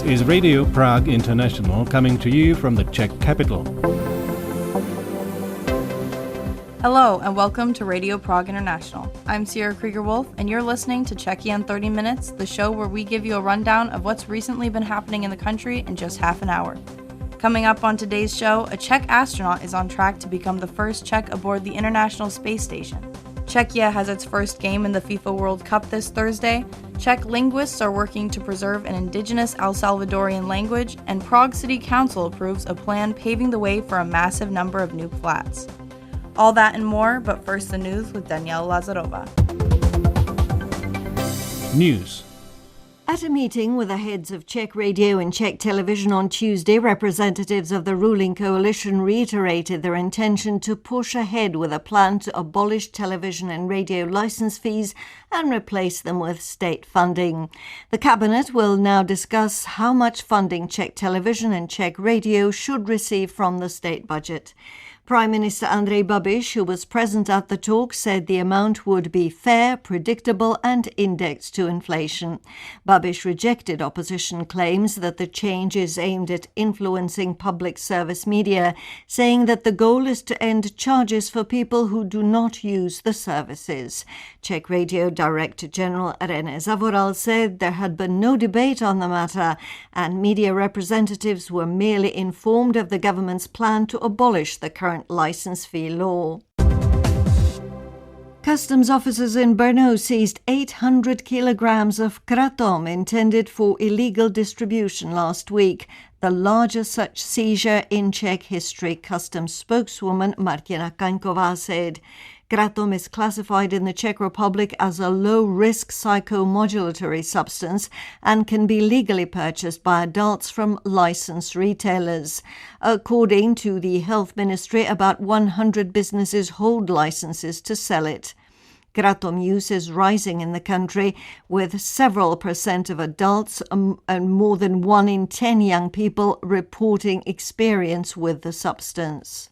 is Radio Prague International, coming to you from the Czech capital. Hello and welcome to Radio Prague International. I'm Sierra Krieger-Wolf and you're listening to Czechia in 30 Minutes, the show where we give you a rundown of what's recently been happening in the country in just half an hour. Coming up on today's show, a Czech astronaut is on track to become the first Czech aboard the International Space Station. Czechia has its first game in the FIFA World Cup this Thursday. Czech linguists are working to preserve an indigenous El Salvadorian language, and Prague City Council approves a plan paving the way for a massive number of new flats. All that and more, but first the news with Daniela Lazarova. News. At a meeting with the heads of Czech radio and Czech television on Tuesday, representatives of the ruling coalition reiterated their intention to push ahead with a plan to abolish television and radio license fees and replace them with state funding. The cabinet will now discuss how much funding Czech television and Czech radio should receive from the state budget. Prime Minister Andrej Babiš, who was present at the talk, said the amount would be fair, predictable and indexed to inflation. Babiš rejected opposition claims that the change is aimed at influencing public service media, saying that the goal is to end charges for people who do not use the services. Czech Radio Director General René Zavoral said there had been no debate on the matter and media representatives were merely informed of the government's plan to abolish the current license fee law. Customs officers in Brno seized 800 kilograms of kratom intended for illegal distribution last week, the largest such seizure in Czech history, Customs spokeswoman Martina Kaňková said. Kratom is classified in the Czech Republic as a low-risk psychomodulatory substance and can be legally purchased by adults from licensed retailers. According to the Health Ministry, about 100 businesses hold licenses to sell it. Kratom use is rising in the country, with several percent of adults and more than 1 in 10 young people reporting experience with the substance.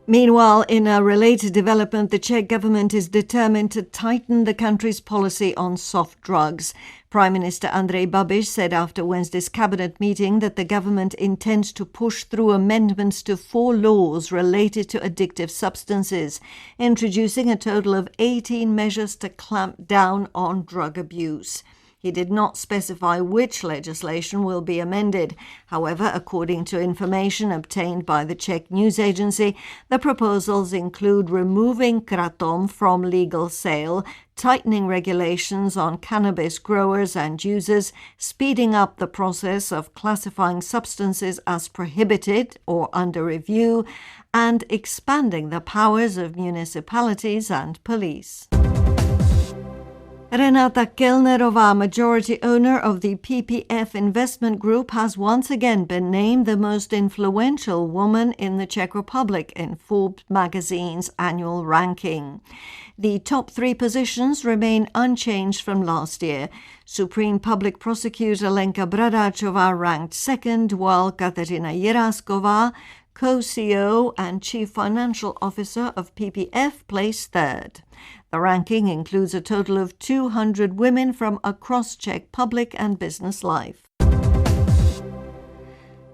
Meanwhile, in a related development, the Czech government is determined to tighten the country's policy on soft drugs. Prime Minister Andrej Babiš said after Wednesday's cabinet meeting that the government intends to push through amendments to 4 laws related to addictive substances, introducing a total of 18 measures to clamp down on drug abuse. He did not specify which legislation will be amended. However, according to information obtained by the Czech news agency, the proposals include removing kratom from legal sale, tightening regulations on cannabis growers and users, speeding up the process of classifying substances as prohibited or under review, and expanding the powers of municipalities and police. Renata Kellnerová, majority owner of the PPF investment group, has once again been named the most influential woman in the Czech Republic in Forbes magazine's annual ranking. The top 3 positions remain unchanged from last year. Supreme Public Prosecutor Lenka Bradáčová ranked second, while Kateřina Jirásková, co-CEO and Chief Financial Officer of PPF, placed third. The ranking includes a total of 200 women from across Czech public and business life.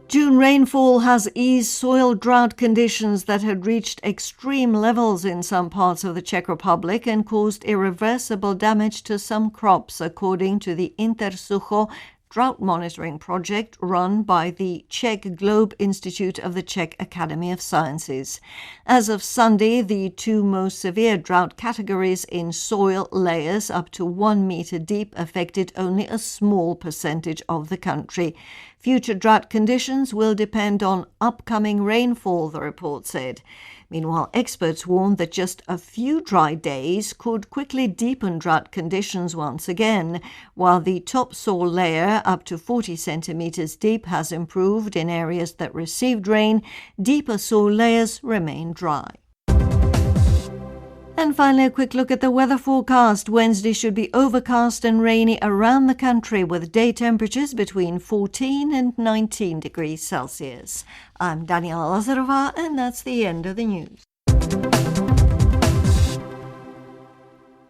June rainfall has eased soil drought conditions that had reached extreme levels in some parts of the Czech Republic and caused irreversible damage to some crops, according to the Intersucho drought monitoring project run by the Czech Globe Institute of the Czech Academy of Sciences. As of Sunday, the 2 most severe drought categories in soil layers up to 1 meter deep affected only a small percentage of the country. Future drought conditions will depend on upcoming rainfall, the report said. Meanwhile, experts warned that just a few dry days could quickly deepen drought conditions once again. While the topsoil layer, up to 40 centimeters deep, has improved in areas that received rain, deeper soil layers remain dry. And finally, a quick look at the weather forecast. Wednesday should be overcast and rainy around the country with day temperatures between 14 and 19 degrees Celsius. I'm Daniela Lazarova, and that's the end of the news.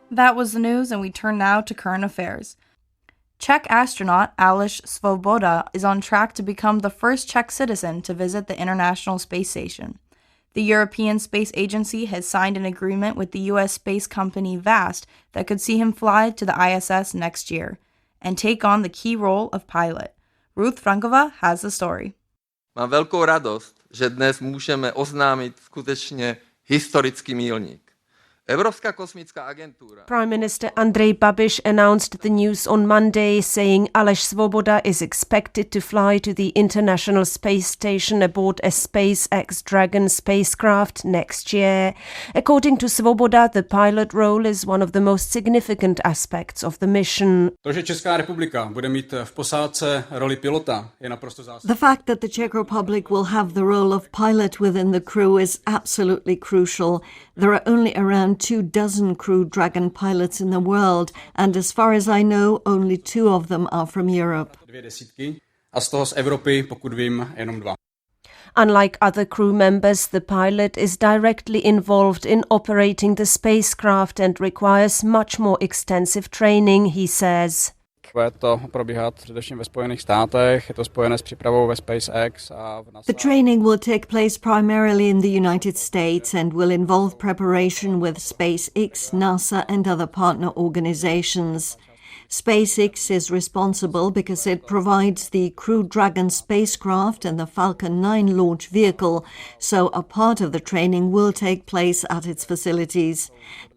That was the news, and we turn now to current affairs. Czech astronaut Aleš Svoboda is on track to become the first Czech citizen to visit the International Space Station. The European Space Agency has signed an agreement with the U.S. space company VAST that could see him fly to the ISS next year and take on the key role of pilot. Ruth Frankova has the story. Mám velkou radost, že dnes můžeme oznámit skutečně historický milník. Evropská kosmická agentura. Prime Minister Andrej Babiš announced the news on Monday, saying Aleš Svoboda is expected to fly to the International Space Station aboard a SpaceX Dragon spacecraft next year. According to Svoboda, the pilot role is one of the most significant aspects of the mission. To, že Česká republika bude mít v posádce roli pilota, je naprosto zásadní. The fact that the Czech Republic will have the role of pilot within the crew is absolutely crucial. There are only around 24 Crew Dragon pilots in the world, and as far as I know, only 2 of them are from Europe. 20 a z toho z Evropy, pokud vím, jenom 2. Unlike other crew members, the pilot is directly involved in operating the spacecraft and requires much more extensive training, he says. Bude to probíhat především ve Spojených státech, je to spojené s přípravou ve SpaceX a v NASA. The training will take place primarily in the United States and will involve preparation with SpaceX, NASA and other partner organizations. SpaceX is responsible because it provides the Crew Dragon spacecraft and the Falcon 9 launch vehicle, so a part of the training will take place at its facilities.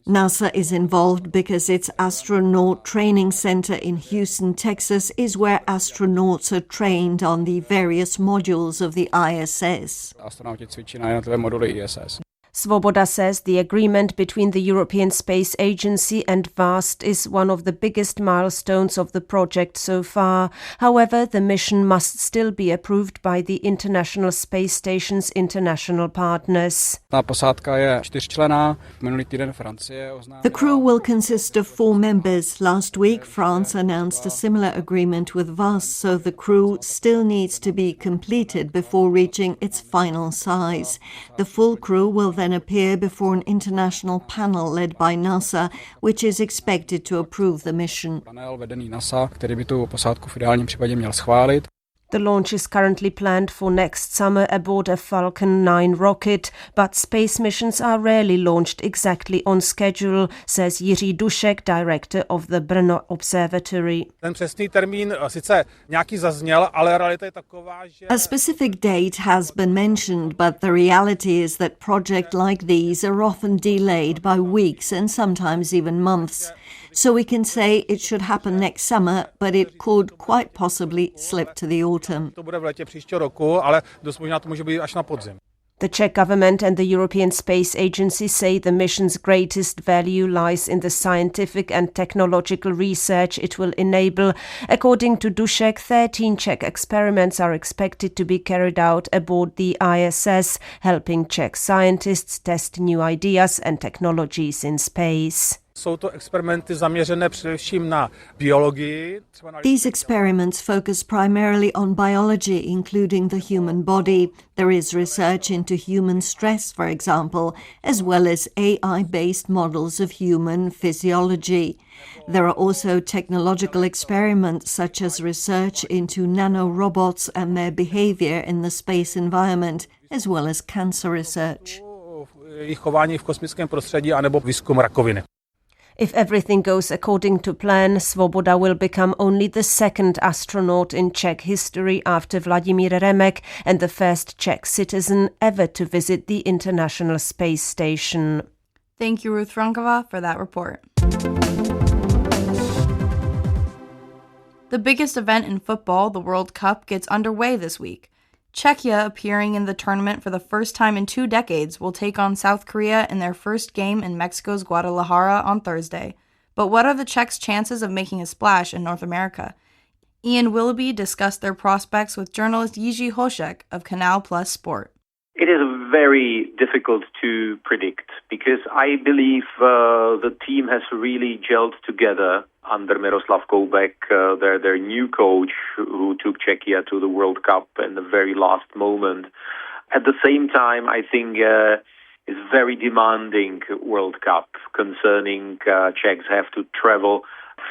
NASA is involved because its astronaut training center in Houston, Texas, is where astronauts are trained on the various modules of the ISS. Astronauti cvičí na jednotlivé moduly ISS. Svoboda says the agreement between the European Space Agency and VAST is one of the biggest milestones of the project so far. However, the mission must still be approved by the International Space Station's international partners. Ta posádka je 4členná. Minulý týden Francie oznámila. The crew will consist of 4 members. Last week, France announced a similar agreement with VAST, so the crew still needs to be completed before reaching its final size. The full crew will then appear before an international panel led by NASA, which is expected to approve the mission. Panel vedený NASA, který by tu posádku v ideálním případě měl schválit. The launch is currently planned for next summer aboard a Falcon 9 rocket, but space missions are rarely launched exactly on schedule, says Jiří Dušek, director of the Brno Observatory. Ten přesný termín sice nějaký zazněl, ale realita je taková, že A specific date has been mentioned, but the reality is that projects like these are often delayed by weeks and sometimes even months. So we can say it should happen next summer, but it could quite possibly slip to the autumn. to bude v létě příštího roku, ale dost možná to může být až na podzim. The Czech government and the European Space Agency say the mission's greatest value lies in the scientific and technological research it will enable. According to Dušek, 13 Czech experiments are expected to be carried out aboard the ISS, helping Czech scientists test new ideas and technologies in space. Jsou to experimenty zaměřené především na biologii. These experiments focus primarily on biology, including the human body. There is research into human stress, for example, as well as AI-based models of human physiology. There are also technological experiments such as research into nanorobots and their behavior in the space environment, as well as cancer research. Jejich chování v kosmickém prostředí anebo výzkum rakoviny. If everything goes according to plan, Svoboda will become only the second astronaut in Czech history after Vladimír Remek and the first Czech citizen ever to visit the International Space Station. Thank you, Ruth Frankova, for that report. The biggest event in football, the World Cup, gets underway this week. Czechia, appearing in the tournament for the first time in 2 decades, will take on South Korea in their first game in Mexico's Guadalajara on Thursday. But what are the Czechs' chances of making a splash in North America? Ian Willoughby discussed their prospects with journalist Jiří Hošek of Canal Plus Sport. It is very difficult to predict because I believe the team has really gelled together under Miroslav Koubek, their new coach who took Czechia to the World Cup in the very last moment. At the same time, I think it's very demanding World Cup concerning Czechs have to travel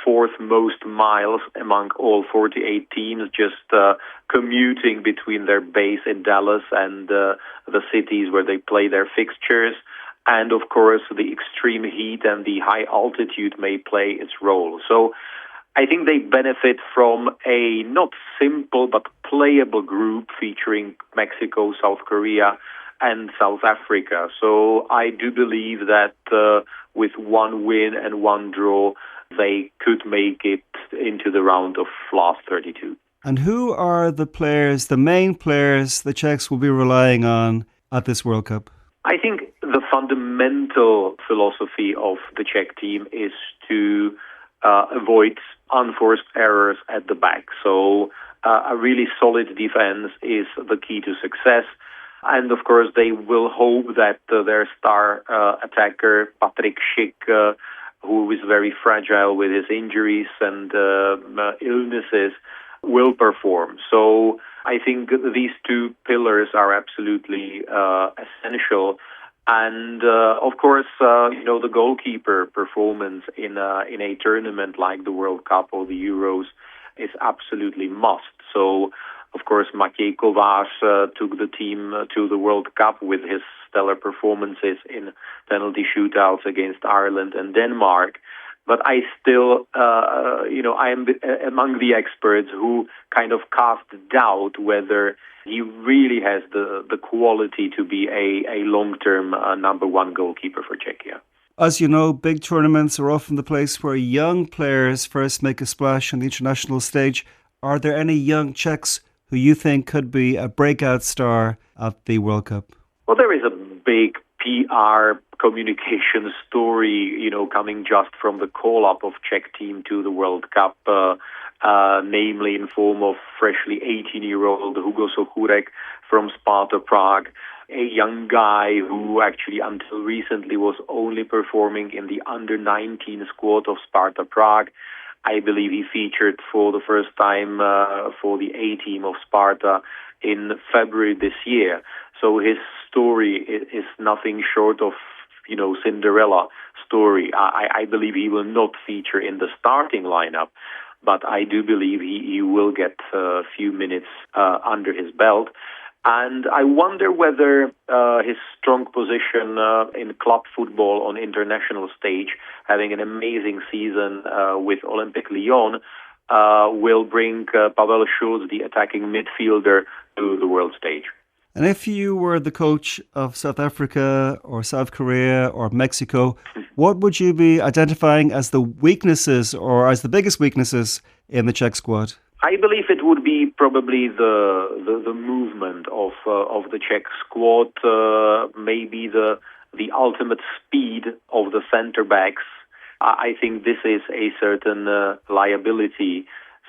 fourth most miles among all 48 teams, just commuting between their base in Dallas and the cities where they play their fixtures. And of course, the extreme heat and the high altitude may play its role. So I think they benefit from a not simple but playable group featuring Mexico, South Korea, and South Africa. So I do believe that with one win and one draw, they could make it into the round of last 32. And who are the players, the main players the Czechs will be relying on at this World Cup? I think the fundamental philosophy of the Czech team is to avoid unforced errors at the back. So a really solid defense is the key to success. And of course, they will hope that their star attacker, Patrik Schick, who is very fragile with his injuries and illnesses, will perform. So I think these two pillars are absolutely essential. And of course, the goalkeeper performance in a tournament like the World Cup or the Euros is absolutely must. So, of course, Matěj Kovář took the team to the World Cup with his stellar performances in penalty shootouts against Ireland and Denmark. But I still, I am among the experts who kind of cast doubt whether he really has the quality to be a long-term number one goalkeeper for Czechia. As you know, big tournaments are often the place where young players first make a splash on the international stage. Are there any young Czechs who you think could be a breakout star at the World Cup? Well, there is a big PR communication story, coming just from the call-up of Czech team to the World Cup, namely in form of freshly 18-year-old Hugo Sochurek from Sparta Prague, a young guy who actually until recently was only performing in the under-19 squad of Sparta Prague. I believe he featured for the first time for the A-team of Sparta in February this year. So his story is nothing short of, Cinderella story. I believe he will not feature in the starting lineup, but I do believe he will get a few minutes under his belt. And I wonder whether his strong position in club football on international stage, having an amazing season with Olympique Lyon, will bring Pavel Schulz, the attacking midfielder, to the world stage. And if you were the coach of South Africa or South Korea or Mexico, what would you be identifying as the weaknesses or as the biggest weaknesses in the Czech squad? I believe it would be probably the movement of the Czech squad, maybe the ultimate speed of the center backs. I think this is a certain liability.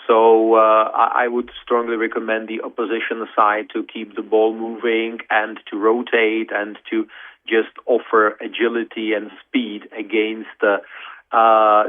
So I would strongly recommend the opposition side to keep the ball moving and to rotate and to just offer agility and speed against the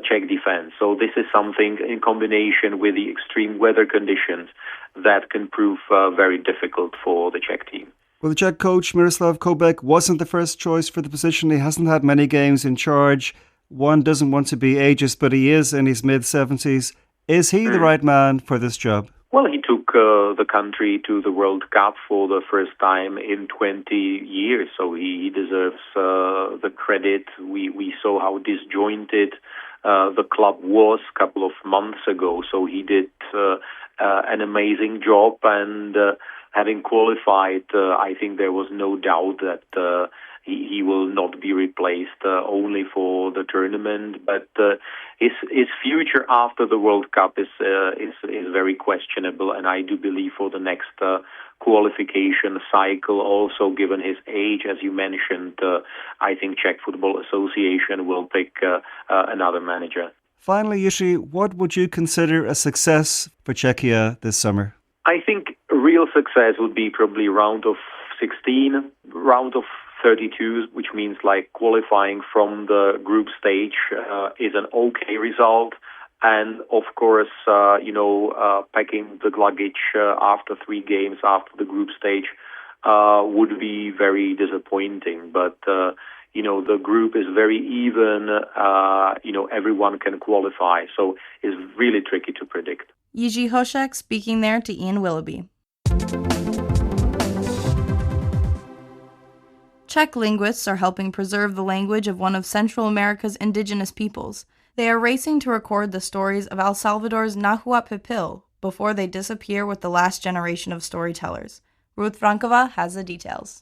Czech defense. So this is something in combination with the extreme weather conditions that can prove very difficult for the Czech team. Well, the Czech coach Miroslav Koubek wasn't the first choice for the position. He hasn't had many games in charge. One doesn't want to be ageist, but he is in his mid-70s. Is he the right man for this job? Well, he took the country to the World Cup for the first time in 20 years, so he deserves the credit. We saw how disjointed the club was a couple of months ago, so he did an amazing job, and having qualified, I think there was no doubt that he will not be replaced only for the tournament, but his future after the World Cup is very questionable, and I do believe for the next qualification cycle, also given his age, as you mentioned, I think Czech Football Association will pick another manager. Finally, Jiří, what would you consider a success for Czechia this summer? I think a real success would be probably round of 16, round of 32, which means like qualifying from the group stage is an okay result. And of course, packing the luggage after 3 games after the group stage would be very disappointing. But, the group is very even, everyone can qualify. So it's really tricky to predict. Jiří Hošek speaking there to Ian Willoughby. Czech linguists are helping preserve the language of one of Central America's indigenous peoples. They are racing to record the stories of El Salvador's Nahuat Pipil before they disappear with the last generation of storytellers. Ruth Frankova has the details.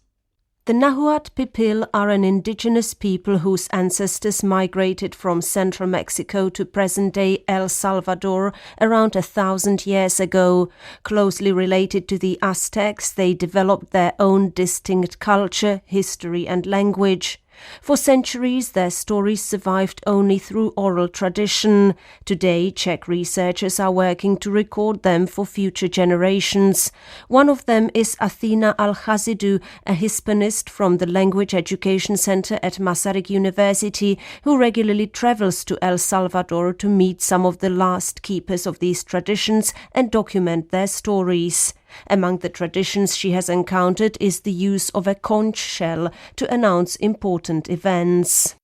The Nahuat Pipil are an indigenous people whose ancestors migrated from central Mexico to present-day El Salvador around 1,000 years ago. Closely related to the Aztecs, they developed their own distinct culture, history and language. For centuries, their stories survived only through oral tradition. Today, Czech researchers are working to record them for future generations. One of them is Athena Alhazidou, a Hispanist from the Language Education Center at Masaryk University, who regularly travels to El Salvador to meet some of the last keepers of these traditions and document their stories. Among the traditions she has encountered is the use of a conch shell to announce important events.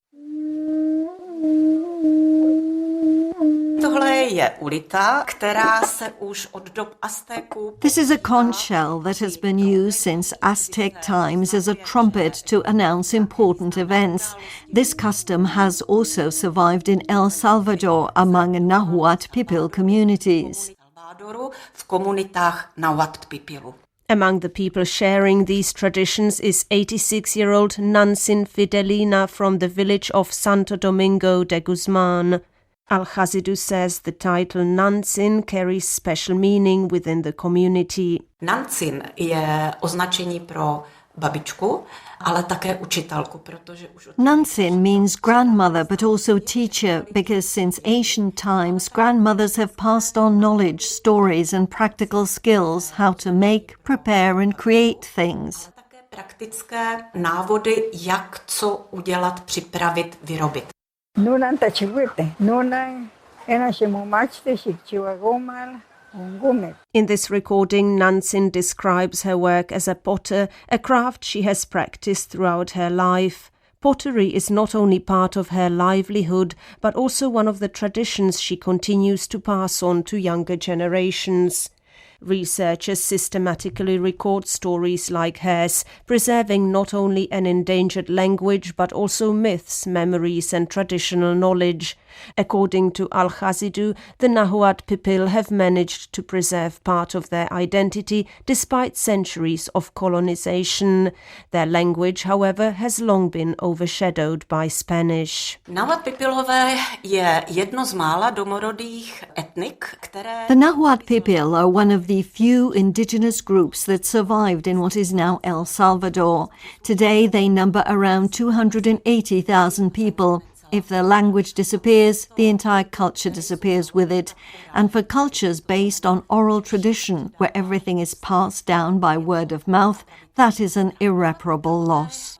This is a conch shell that has been used since Aztec times as a trumpet to announce important events. This custom has also survived in El Salvador among Nahuat Pipil communities. Among the people sharing these traditions is 86-year-old Nansin Fidelina from the village of Santo Domingo de Guzman. Alhazidou says the title Nansin carries special meaning within the community. Nansin je označení pro babičku, ale také učitelku, protože už Nansin means grandmother but also teacher because since ancient times grandmothers have passed on knowledge, stories and practical skills how to make, prepare and create things. Také praktické návody, jak co udělat, připravit, vyrobit. In this recording, Nansin describes her work as a potter, a craft she has practiced throughout her life. Pottery is not only part of her livelihood, but also one of the traditions she continues to pass on to younger generations. Researchers systematically record stories like hers, preserving not only an endangered language but also myths, memories and traditional knowledge. According to Alhazidou, the Nahuat Pipil have managed to preserve part of their identity despite centuries of colonization. Their language, however, has long been overshadowed by Spanish. Nahuat Pipilové je jedno z mála domorodých etnik, které... The Nahuat Pipil are one of the few indigenous groups that survived in what is now El Salvador. Today they number around 280,000 people. If their language disappears, the entire culture disappears with it. And for cultures based on oral tradition, where everything is passed down by word of mouth, that is an irreparable loss.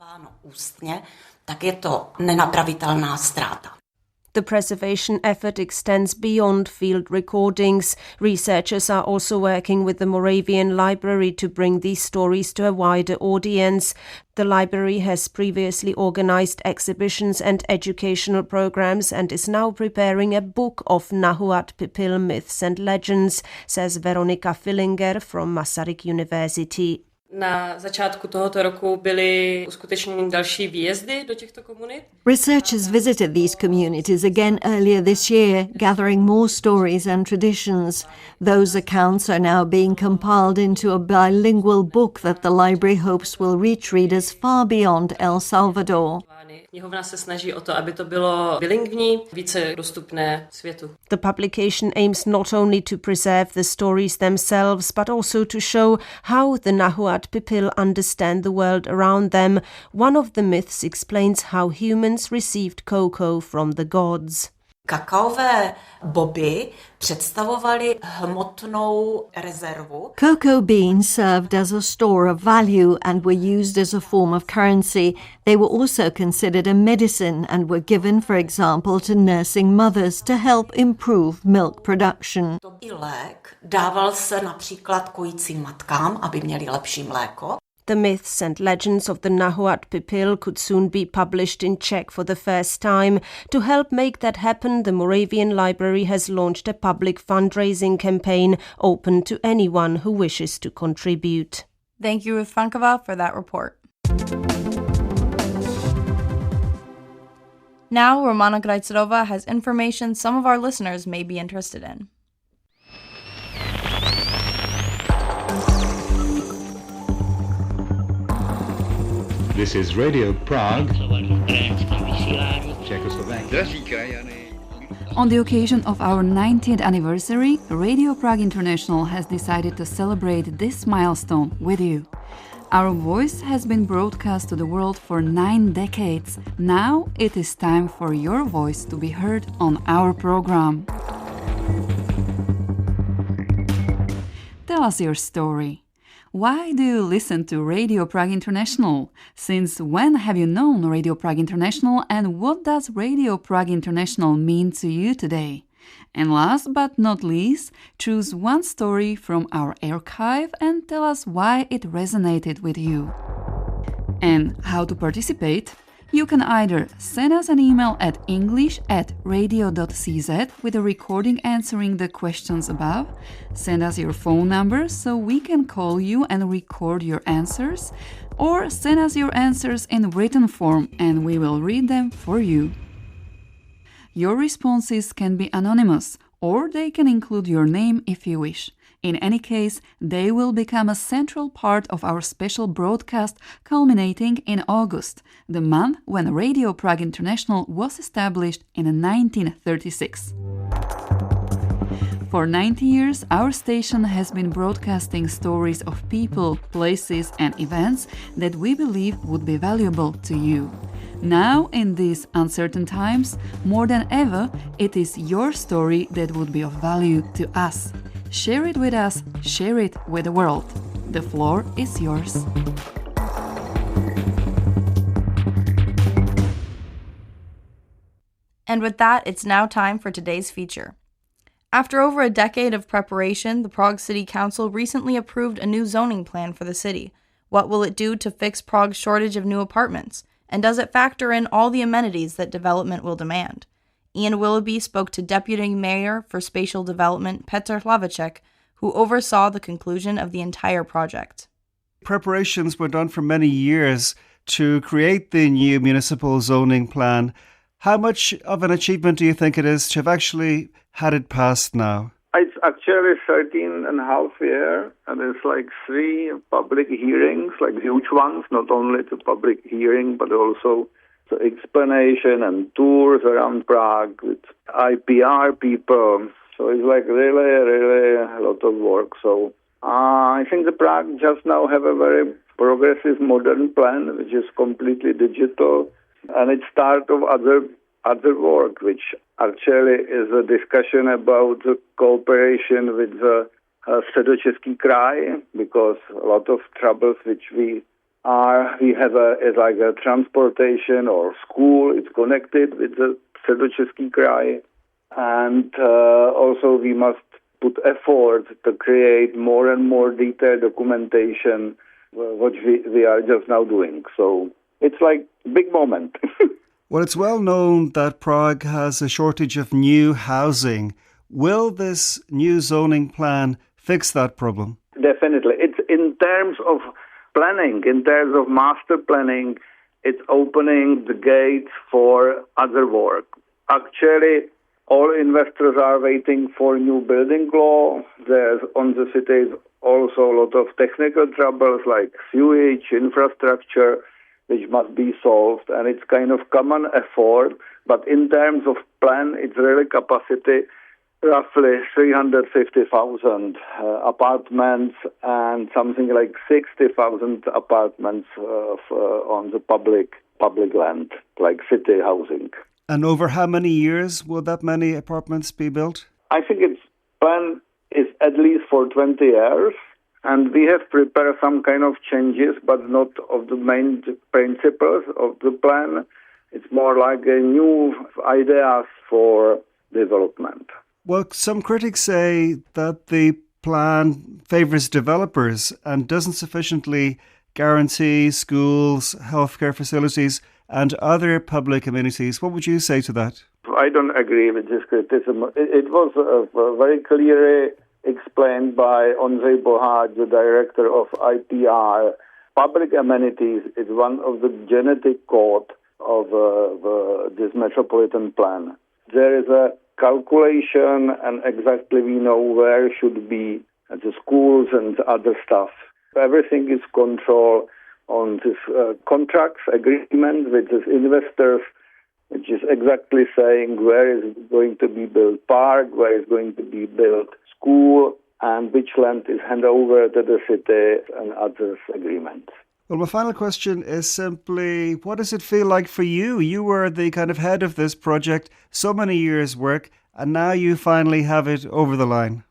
Tak je to nenapravitelná ztráta. The preservation effort extends beyond field recordings. Researchers are also working with the Moravian Library to bring these stories to a wider audience. The library has previously organized exhibitions and educational programs and is now preparing a book of Nahuat Pipil myths and legends, says Veronika Fillinger from Masaryk University. Na začátku tohoto roku byly uskutečněny další výjezdy do těchto komunit. Researchers visited these communities again earlier this year, gathering more stories and traditions. Those accounts are now being compiled into a bilingual book that the library hopes will reach readers far beyond El Salvador. Knihovna se snaží o to, aby to bylo bilingvní, více dostupné světu. The publication aims not only to preserve the stories themselves, but also to show how the Nahuat Pipil understand the world around them. One of the myths explains how humans received cocoa from the gods. Kakaové boby představovaly hmotnou rezervu. Cocoa beans served as a store of value and were used as a form of currency. They were also considered a medicine and were given, for example, to nursing mothers to help improve milk production. I lék dával se například kojícím matkám, aby měli lepší mléko. The myths and legends of the Nahuat Pipil could soon be published in Czech for the first time. To help make that happen, the Moravian Library has launched a public fundraising campaign open to anyone who wishes to contribute. Thank you, Ruth Frankova, for that report. Now, Romana Grajcerova has information some of our listeners may be interested in. This is Radio Prague, Czechoslovakia. On the occasion of our 90th anniversary, Radio Prague International has decided to celebrate this milestone with you. Our voice has been broadcast to the world for 9 decades. Now it is time for your voice to be heard on our program. Tell us your story. Why do you listen to Radio Prague International? Since when have you known Radio Prague International, and what does Radio Prague International mean to you today? And last but not least, choose one story from our archive and tell us why it resonated with you. And how to participate? You can either send us an email at english@radio.cz with a recording answering the questions above, send us your phone number so we can call you and record your answers, or send us your answers in written form and we will read them for you. Your responses can be anonymous, or they can include your name if you wish. In any case, they will become a central part of our special broadcast culminating in August, the month when Radio Prague International was established in 1936. For 90 years, our station has been broadcasting stories of people, places and events that we believe would be valuable to you. Now, in these uncertain times, more than ever, it is your story that would be of value to us. Share it with us, share it with the world. The floor is yours. And with that, it's now time for today's feature. After over a decade of preparation, the Prague City Council recently approved a new zoning plan for the city. What will it do to fix Prague's shortage of new apartments? And does it factor in all the amenities that development will demand? Ian Willoughby spoke to Deputy Mayor for Spatial Development Petr Hlavacek, who oversaw the conclusion of the entire project. Preparations were done for many years to create the new municipal zoning plan. How much of an achievement do you think it is to have actually had it passed now? It's actually 13 and a half years, and there's like 3 public hearings, like huge ones, not only the public hearing, but also the explanation and tours around Prague with IPR people. So it's like really a lot of work. So I think the Prague just now have a very progressive modern plan, which is completely digital, and it's start of other work, which actually is a discussion about the cooperation with the Středočeský kraj, because a lot of troubles which we have is like a transportation or school. It's connected with the Středočeský kraj, and also we must put effort to create more and more detailed documentation, which we are just now doing. So it's like big moment. Well, it's well known that Prague has a shortage of new housing. Will this new zoning plan fix that problem? Definitely. It's in terms of planning, in terms of master planning, it's opening the gates for other work. Actually, all investors are waiting for new building law. There's on the cities also a lot of technical troubles like sewage, infrastructure, which must be solved, and it's kind of common effort. But in terms of plan, it's really capacity, roughly 350,000 apartments and something like 60,000 apartments on the public land, like city housing. And over how many years will that many apartments be built? I think its plan is at least for 20 years. And we have prepared some kind of changes, but not of the main principles of the plan. It's more like a new ideas for development. Well, some critics say that the plan favours developers and doesn't sufficiently guarantee schools, healthcare facilities, and other public amenities. What would you say to that? I don't agree with this criticism. It was very clearly explained by Ondřej Boháč, the director of IPR. Public amenities is one of the genetic code of this metropolitan plan. There is a calculation, and exactly we know where should be the schools and other stuff. Everything is controlled on this contracts agreement with these investors, which is exactly saying where is going to be built park, where is going to be built school, and which land is handed over to the city and other agreements. Well, my final question is simply, what does it feel like for you? You were the kind of head of this project, so many years' work, and now you finally have it over the line.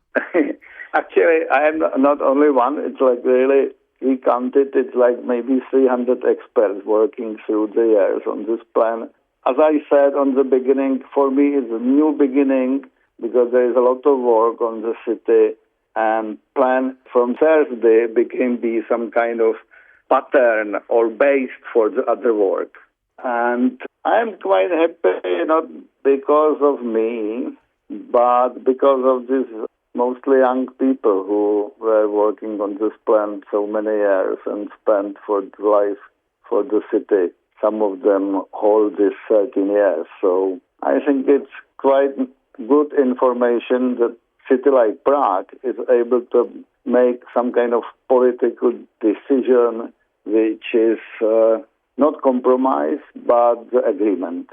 Actually, I am not only one. It's like really, we counted, it's like maybe 300 experts working through the years on this plan. As I said on the beginning, for me it's a new beginning because there is a lot of work on the city, and plan from Thursday became be some kind of pattern or base for the other work. And I'm quite happy, not because of me, but because of these mostly young people who were working on this plan so many years and spent for life for the city. Some of them hold this 13 years. So I think it's quite good information that city like Prague is able to make some kind of political decision which is not compromise, but the agreement.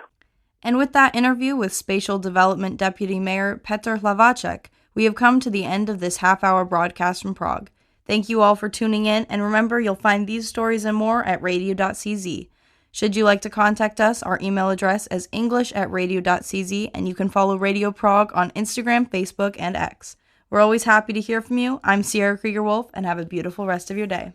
And with that interview with Spatial Development Deputy Mayor Petr Hlavacek, we have come to the end of this half-hour broadcast from Prague. Thank you all for tuning in, and remember, you'll find these stories and more at radio.cz. Should you like to contact us, our email address is english@radio.cz, and you can follow Radio Prague on Instagram, Facebook, and X. We're always happy to hear from you. I'm Sierra Krieger-Wolf, and have a beautiful rest of your day.